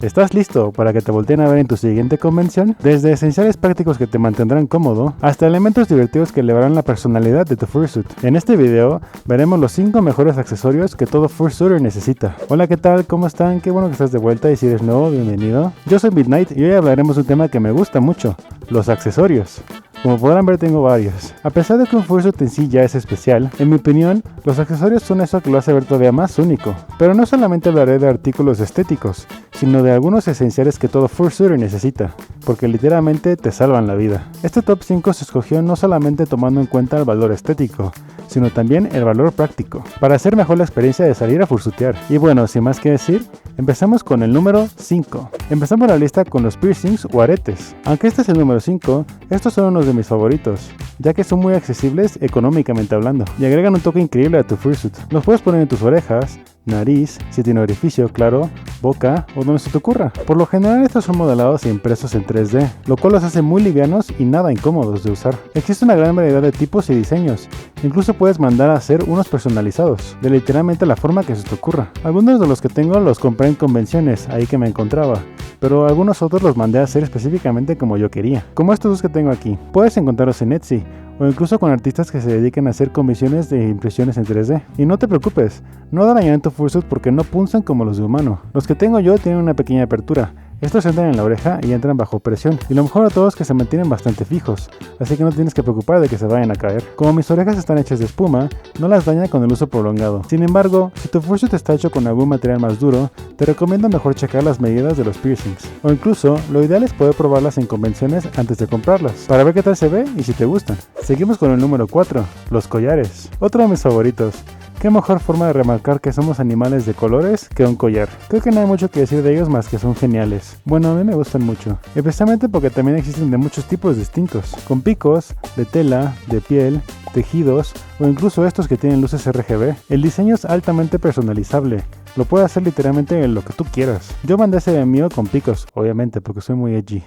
¿Estás listo para que te volteen a ver en tu siguiente convención? Desde esenciales prácticos que te mantendrán cómodo, hasta elementos divertidos que elevarán la personalidad de tu fursuit. En este video, veremos los 5 mejores accesorios que todo fursuiter necesita. Hola, ¿qué tal? ¿Cómo están? Qué bueno que estás de vuelta y si eres nuevo, bienvenido. Yo soy Midnight y hoy hablaremos de un tema que me gusta mucho, los accesorios. Como podrán ver, tengo varios. A pesar de que un fursuit en sí ya es especial, en mi opinión, los accesorios son eso que lo hace ver todavía más único. Pero no solamente hablaré de artículos estéticos, sino de algunos esenciales que todo fursuiter necesita, porque literalmente te salvan la vida. Este top 5 se escogió no solamente tomando en cuenta el valor estético, sino también el valor práctico, para hacer mejor la experiencia de salir a fursuitear. Y bueno, sin más que decir, empezamos con el número 5. Empezamos la lista con los piercings o aretes. Aunque este es el número 5, estos son unos de mis favoritos, ya que son muy accesibles económicamente hablando, y agregan un toque increíble a tu fursuit. Los puedes poner en tus orejas, nariz, si tiene orificio, claro, boca o donde se te ocurra. Por lo general estos son modelados e impresos en 3D, lo cual los hace muy livianos y nada incómodos de usar. Existe una gran variedad de tipos y diseños, incluso puedes mandar a hacer unos personalizados, de literalmente la forma que se te ocurra. Algunos de los que tengo los compré en convenciones, ahí que me encontraba, pero algunos otros los mandé a hacer específicamente como yo quería, como estos dos que tengo aquí. Puedes encontrarlos en Etsy, o incluso con artistas que se dediquen a hacer comisiones de impresiones en 3D. Y no te preocupes, no dañarán tu fursuit porque no punzan como los de humano. Los que tengo yo tienen una pequeña apertura. Estos entran en la oreja y entran bajo presión, y lo mejor de todo es que se mantienen bastante fijos, así que no tienes que preocupar de que se vayan a caer. Como mis orejas están hechas de espuma, no las daña con el uso prolongado. Sin embargo, si tu fursuit está hecho con algún material más duro, te recomiendo mejor checar las medidas de los piercings, o incluso lo ideal es poder probarlas en convenciones antes de comprarlas, para ver qué tal se ve y si te gustan. Seguimos con el número 4, los collares, otro de mis favoritos. Qué mejor forma de remarcar que somos animales de colores que un collar. Creo que no hay mucho que decir de ellos más que son geniales. Bueno, a mí me gustan mucho, especialmente porque también existen de muchos tipos distintos, con picos, de tela, de piel, tejidos o incluso estos que tienen luces RGB. El diseño es altamente personalizable, lo puedes hacer literalmente en lo que tú quieras. Yo mandé a hacer el mío con picos, obviamente porque soy muy edgy.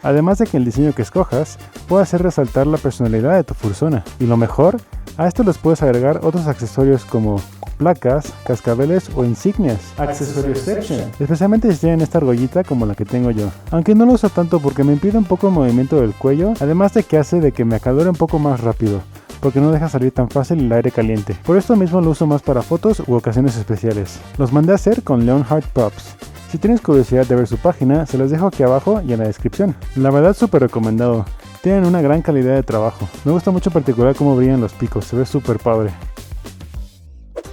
Además de que el diseño que escojas puede hacer resaltar la personalidad de tu fursona. Y lo mejor, a esto les puedes agregar otros accesorios como placas, cascabeles o insignias. Accessorioception, especialmente si tienen esta argollita como la que tengo yo. Aunque no lo uso tanto porque me impide un poco el movimiento del cuello, además de que hace de que me acalore un poco más rápido, porque no deja salir tan fácil el aire caliente. Por esto mismo lo uso más para fotos u ocasiones especiales. Los mandé a hacer con Leonhard Props. Si tienes curiosidad de ver su página, se los dejo aquí abajo y en la descripción. La verdad, súper recomendado. Tienen una gran calidad de trabajo. Me gusta mucho en particular cómo brillan los picos, se ve súper padre.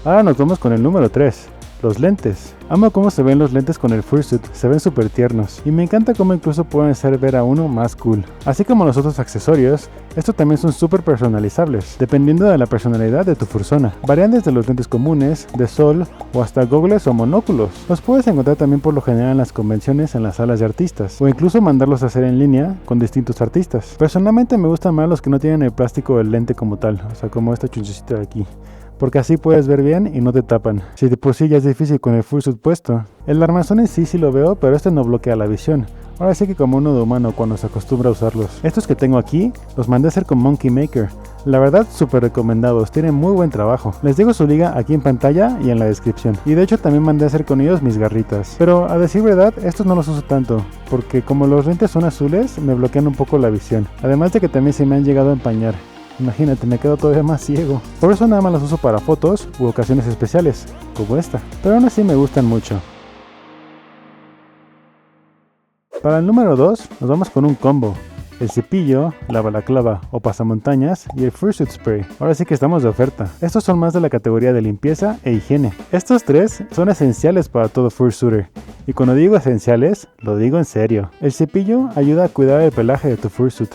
Ahora nos vamos con el número 3. Los lentes. Amo cómo se ven los lentes con el fursuit, se ven súper tiernos, y me encanta cómo incluso pueden hacer ver a uno más cool. Así como los otros accesorios, estos también son súper personalizables, dependiendo de la personalidad de tu fursona. Varían desde los lentes comunes, de sol, o hasta gogles o monóculos. Los puedes encontrar también por lo general en las convenciones en las salas de artistas, o incluso mandarlos a hacer en línea con distintos artistas. Personalmente me gustan más los que no tienen el plástico del lente como tal, o sea como esta chunchecita de aquí, porque así puedes ver bien y no te tapan. Si de por sí ya es difícil con el fursuit puesto. El armazón en sí lo veo, pero este no bloquea la visión. Ahora sí que como uno de humano cuando se acostumbra a usarlos. Estos que tengo aquí, los mandé a hacer con Monkey Maker. La verdad, súper recomendados, tienen muy buen trabajo. Les dejo su liga aquí en pantalla y en la descripción. Y de hecho también mandé a hacer con ellos mis garritas. Pero a decir verdad, estos no los uso tanto, porque como los lentes son azules, me bloquean un poco la visión. Además de que también se me han llegado a empañar. Imagínate, me quedo todavía más ciego. Por eso nada más los uso para fotos u ocasiones especiales, como esta. Pero aún así me gustan mucho. Para el número 2, nos vamos con un combo. El cepillo, la balaclava o pasamontañas y el fursuit spray. Ahora sí que estamos de oferta. Estos son más de la categoría de limpieza e higiene. Estos tres son esenciales para todo fursuiter. Y cuando digo esenciales, lo digo en serio. El cepillo ayuda a cuidar el pelaje de tu fursuit,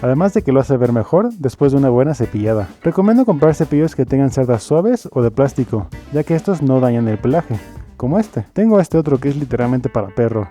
además de que lo hace ver mejor después de una buena cepillada. Recomiendo comprar cepillos que tengan cerdas suaves o de plástico, ya que estos no dañan el pelaje, como este. Tengo este otro que es literalmente para perro.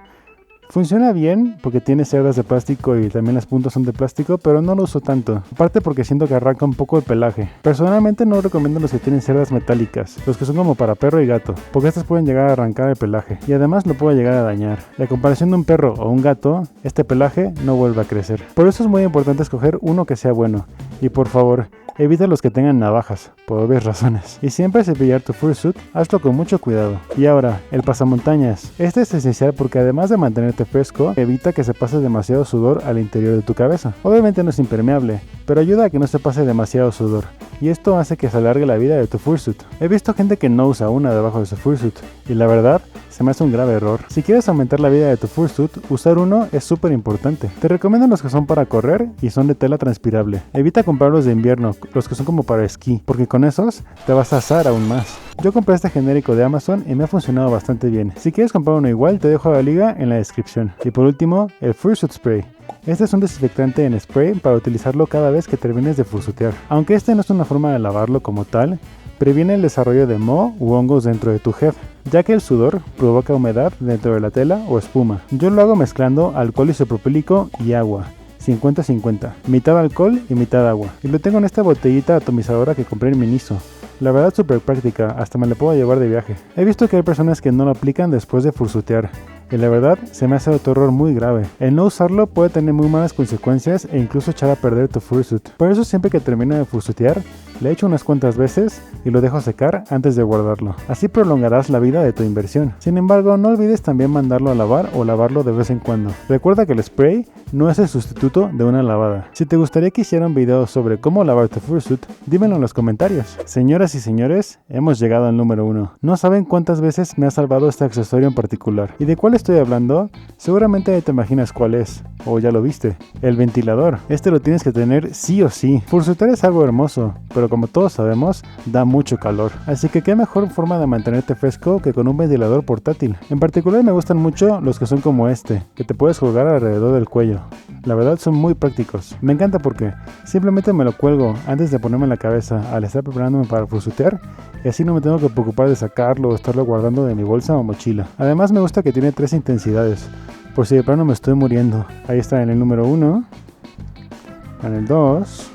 Funciona bien porque tiene cerdas de plástico y también las puntas son de plástico, pero no lo uso tanto, aparte porque siento que arranca un poco el pelaje. Personalmente no recomiendo los que tienen cerdas metálicas, los que son como para perro y gato, porque estas pueden llegar a arrancar el pelaje y además lo puede llegar a dañar. Y a comparación de un perro o un gato, este pelaje no vuelve a crecer. Por eso es muy importante escoger uno que sea bueno. Y por favor, Evita los que tengan navajas, por obvias razones. Y siempre cepillar tu fursuit, hazlo con mucho cuidado. Y ahora, el pasamontañas. Este es esencial porque además de mantenerte fresco, evita que se pase demasiado sudor al interior de tu cabeza. Obviamente no es impermeable, pero ayuda a que no se pase demasiado sudor. Y esto hace que se alargue la vida de tu fursuit. He visto gente que no usa una debajo de su fursuit, y la verdad, se me hace un grave error. Si quieres aumentar la vida de tu fursuit, usar uno es súper importante. Te recomiendo los que son para correr y son de tela transpirable. Evita comprar los de invierno, los que son como para esquí, porque con esos te vas a asar aún más. Yo compré este genérico de Amazon y me ha funcionado bastante bien. Si quieres comprar uno igual, te dejo la liga en la descripción. Y por último, el Fursuit Spray. Este es un desinfectante en spray para utilizarlo cada vez que termines de fursuitear. Aunque este no es una forma de lavarlo como tal, previene el desarrollo de moho u hongos dentro de tu head, ya que el sudor provoca humedad dentro de la tela o espuma. Yo lo hago mezclando alcohol isopropílico y agua, 50-50, mitad alcohol y mitad agua. Y lo tengo en esta botellita atomizadora que compré en Miniso. La verdad súper práctica, hasta me la puedo llevar de viaje. He visto que hay personas que no lo aplican después de fursuitear, y la verdad se me hace otro error muy grave. El no usarlo puede tener muy malas consecuencias e incluso echar a perder tu fursuit. Por eso siempre que termino de fursuitear, le echo unas cuantas veces y lo dejo secar antes de guardarlo. Así prolongarás la vida de tu inversión. Sin embargo, no olvides también mandarlo a lavar o lavarlo de vez en cuando. Recuerda que el spray no es el sustituto de una lavada. Si te gustaría que hiciera un video sobre cómo lavar tu fursuit, dímelo en los comentarios. Señoras y señores, hemos llegado al número 1. No saben cuántas veces me ha salvado este accesorio en particular. ¿Y de cuál estoy hablando? Seguramente te imaginas cuál es, o ya lo viste. El ventilador. Este lo tienes que tener sí o sí. Fursuitear es algo hermoso, pero como todos sabemos, da mucho calor. Así que qué mejor forma de mantenerte fresco que con un ventilador portátil. En particular me gustan mucho los que son como este, que te puedes colgar alrededor del cuello. La verdad son muy prácticos. Me encanta porque simplemente me lo cuelgo antes de ponerme en la cabeza al estar preparándome para fursuitear, y así no me tengo que preocupar de sacarlo o estarlo guardando de mi bolsa o mochila. Además me gusta que tiene 3 intensidades, por si de plano me estoy muriendo. Ahí está en el número 1, en el 2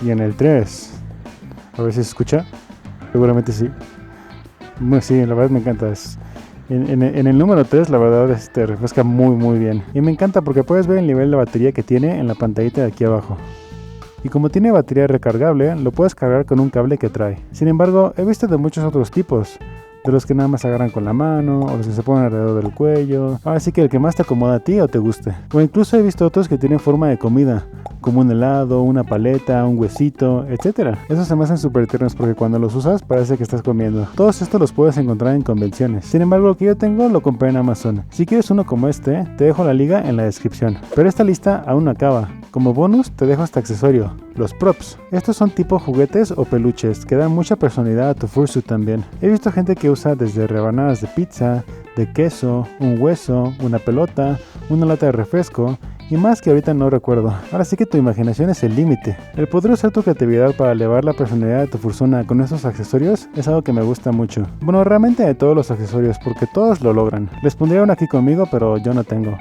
y en el 3. A ver si se escucha. Seguramente sí. Sí, la verdad me encanta. En el número 3 la verdad refresca muy bien. Y me encanta porque puedes ver el nivel de batería que tiene en la pantallita de aquí abajo. Y como tiene batería recargable, lo puedes cargar con un cable que trae. Sin embargo, he visto de muchos otros tipos. De los que nada más agarran con la mano, o los que se ponen alrededor del cuello. Ahora sí que el que más te acomoda a ti o te guste. O incluso he visto otros que tienen forma de comida, como un helado, una paleta, un huesito, etc. Esos se me hacen súper tiernos porque cuando los usas parece que estás comiendo. Todos estos los puedes encontrar en convenciones. Sin embargo, el que yo tengo lo compré en Amazon. Si quieres uno como este, te dejo la liga en la descripción. Pero esta lista aún no acaba. Como bonus te dejo este accesorio, los props. Estos son tipo juguetes o peluches que dan mucha personalidad a tu fursuit también. He visto gente que usa desde rebanadas de pizza, de queso, un hueso, una pelota, una lata de refresco y más que ahorita no recuerdo. Ahora sí que tu imaginación es el límite. El poder usar tu creatividad para elevar la personalidad de tu fursona con estos accesorios es algo que me gusta mucho. Bueno, realmente de todos los accesorios porque todos lo logran. Les pondría uno aquí conmigo pero yo no tengo.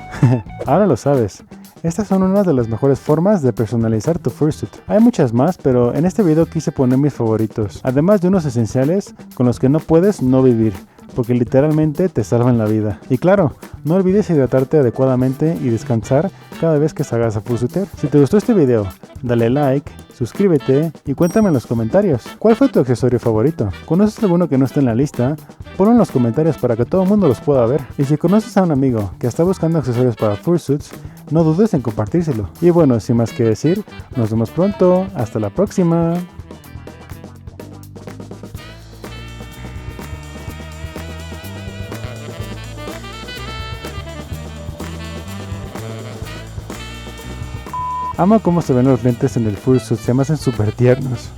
Ahora lo sabes. Estas son unas de las mejores formas de personalizar tu fursuit. Hay muchas más, pero en este video quise poner mis favoritos, además de unos esenciales con los que no puedes no vivir, porque literalmente te salvan la vida. Y claro, no olvides hidratarte adecuadamente y descansar cada vez que salgas a fursuitear. Si te gustó este video, dale like, suscríbete y cuéntame en los comentarios ¿cuál fue tu accesorio favorito? ¿Conoces alguno que no esté en la lista? Ponlo en los comentarios para que todo el mundo los pueda ver. Y si conoces a un amigo que está buscando accesorios para fursuits, no dudes en compartírselo. Y bueno, sin más que decir, nos vemos pronto. Hasta la próxima. Amo cómo se ven los lentes en el fursuit, se me hacen súper tiernos.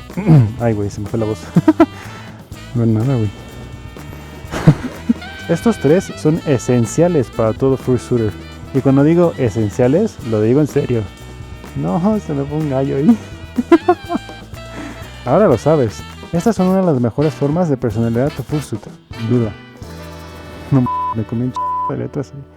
Ay, güey, se me fue la voz. No es nada, güey. Estos 3 son esenciales para todo fursuiter. Y cuando digo esenciales, lo digo en serio. No, se me fue un gallo ahí. Ahora lo sabes. Estas son una de las mejores formas de personalizar tu fursuit. Duda. No me comí un ch de letras ahí.